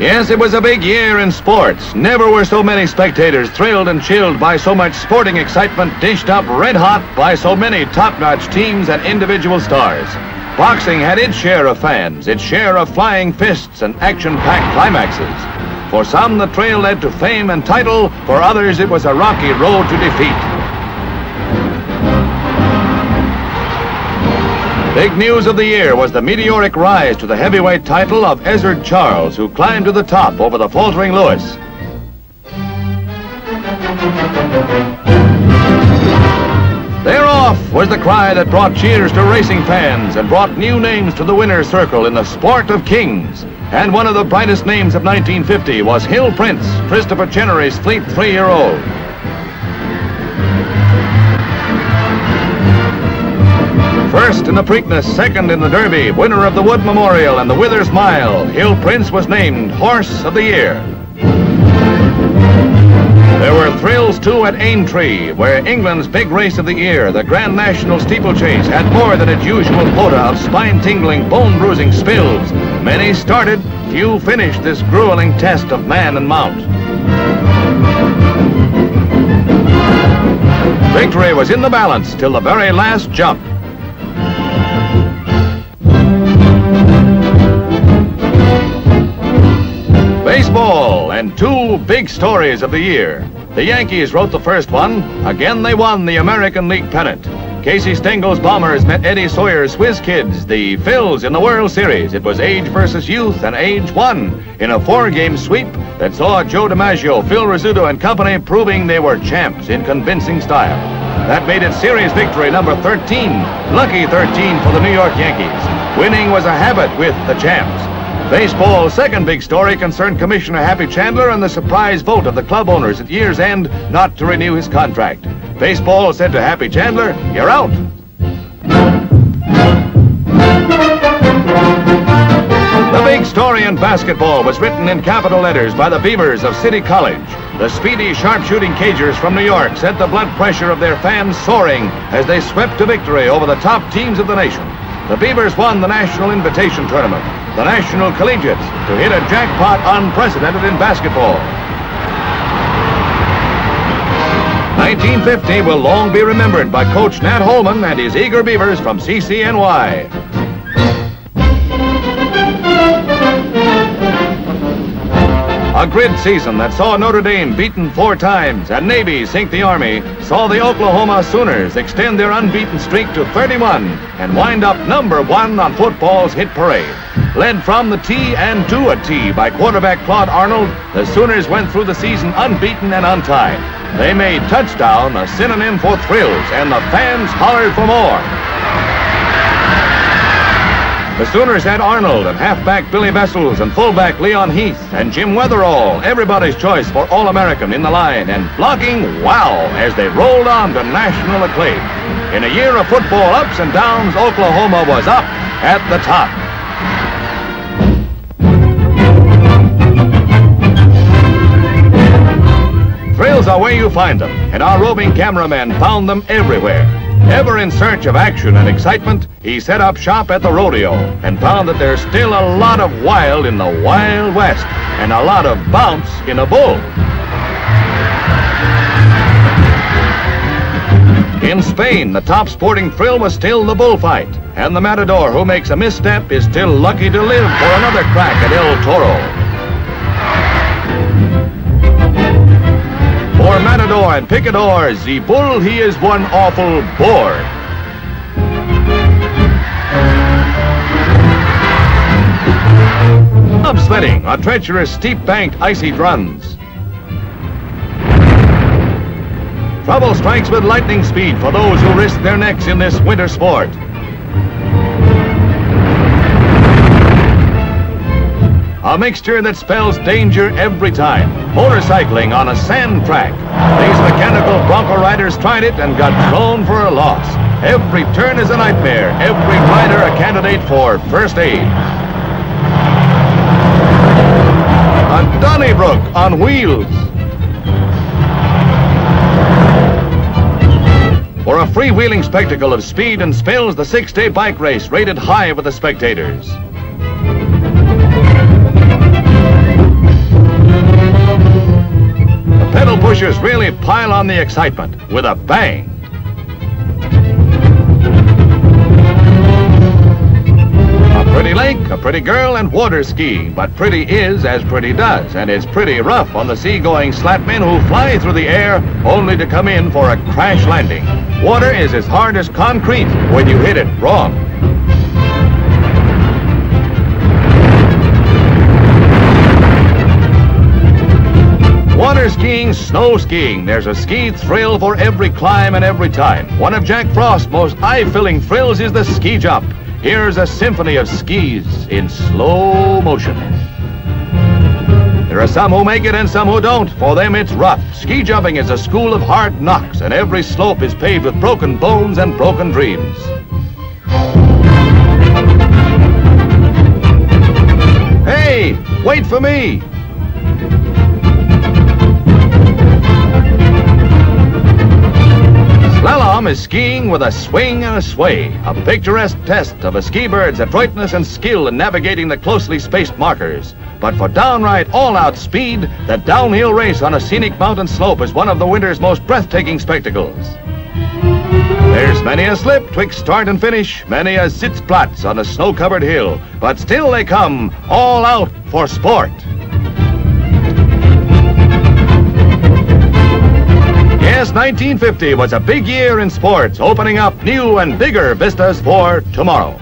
Yes, it was a big year in sports. Never were so many spectators thrilled and chilled by so much sporting excitement dished up red hot by so many top-notch teams and individual stars. Boxing had its share of fans, its share of flying fists and action-packed climaxes. For some, the trail led to fame and title. For others, it was a rocky road to defeat. Big news of the year was the meteoric rise to the heavyweight title of Ezzard Charles, who climbed to the top over the faltering Lewis. "They're off" was the cry that brought cheers to racing fans and brought new names to the winner's circle in the sport of kings. And one of the brightest names of 1950 was Hill Prince, Christopher Chenery's fleet 3-year-old. First in the Preakness, second in the Derby, winner of the Wood Memorial and the Withers Mile, Hill Prince was named Horse of the Year. There were thrills, too, at Aintree, where England's big race of the year, the Grand National steeplechase, had more than its usual quota of spine-tingling, bone-bruising spills. Many started, few finished this grueling test of man and mount. Victory was in the balance till the very last jump. Baseball, and two big stories of the year. The Yankees wrote the first one. Again, they won the American League pennant. Casey Stengel's Bombers met Eddie Sawyer's Whiz Kids, the Phils, in the World Series. It was age versus youth, and age won in a 4-game sweep that saw Joe DiMaggio, Phil Rizzuto, and company proving they were champs in convincing style. That made it series victory number 13, lucky 13 for the New York Yankees. Winning was a habit with the champs. Baseball's second big story concerned Commissioner Happy Chandler and the surprise vote of the club owners at year's end not to renew his contract. Baseball said to Happy Chandler, "You're out." The big story in basketball was written in capital letters by the Beavers of City College. The speedy, sharp-shooting Cagers from New York set the blood pressure of their fans soaring as they swept to victory over the top teams of the nation. The Beavers won the National Invitation Tournament, the National Collegiates, to hit a jackpot unprecedented in basketball. 1950 will long be remembered by Coach Nat Holman and his eager Beavers from CCNY. A grid season that saw Notre Dame beaten 4 times and Navy sink the Army saw the Oklahoma Sooners extend their unbeaten streak to 31 and wind up number 1 on football's hit parade. Led from the tee and to a tee by quarterback Claude Arnold, the Sooners went through the season unbeaten and untied. They made touchdown a synonym for thrills, and the fans hollered for more. The Sooners had Arnold and halfback Billy Bessels and fullback Leon Heath and Jim Weatherall, everybody's choice for All-American, in the line, and blocking, wow, as they rolled on to national acclaim. In a year of football ups and downs, Oklahoma was up at the top. Thrills are where you find them, and our roving cameraman found them everywhere. Ever in search of action and excitement, he set up shop at the rodeo and found that there's still a lot of wild in the Wild West and a lot of bounce in a bull. In Spain, the top sporting thrill was still the bullfight, and the matador who makes a misstep is still lucky to live for another crack at El Toro. For matador and picador, the bull, he is one awful bore. Upsledding, a treacherous, steep-banked, icy runs. Trouble strikes with lightning speed for those who risk their necks in this winter sport. A mixture that spells danger every time. Motorcycling on a sand track. These mechanical bronco riders tried it and got thrown for a loss. Every turn is a nightmare. Every rider a candidate for first aid. A Donnybrook on wheels. For a freewheeling spectacle of speed and spills, the 6-day bike race rated high with the spectators. pushers really pile on the excitement with a bang. A pretty lake, a pretty girl, and water skiing. But pretty is as pretty does, and it's pretty rough on the sea-going slatmen who fly through the air only to come in for a crash landing. Water is as hard as concrete when you hit it wrong. Water skiing, snow skiing. There's a ski thrill for every climb and every time. One of Jack Frost's most eye-filling thrills is the ski jump. Here's a symphony of skis in slow motion. There are some who make it and some who don't. For them, it's rough. Ski jumping is a school of hard knocks, and every slope is paved with broken bones and broken dreams. Hey, wait for me! Slalom is skiing with a swing and a sway, a picturesque test of a ski bird's adroitness and skill in navigating the closely spaced markers. But for downright all-out speed, the downhill race on a scenic mountain slope is one of the winter's most breathtaking spectacles. There's many a slip twixt start and finish, many a sitzplatz on a snow-covered hill, but still they come all out for sport. Yes, 1950 was a big year in sports, opening up new and bigger vistas for tomorrow.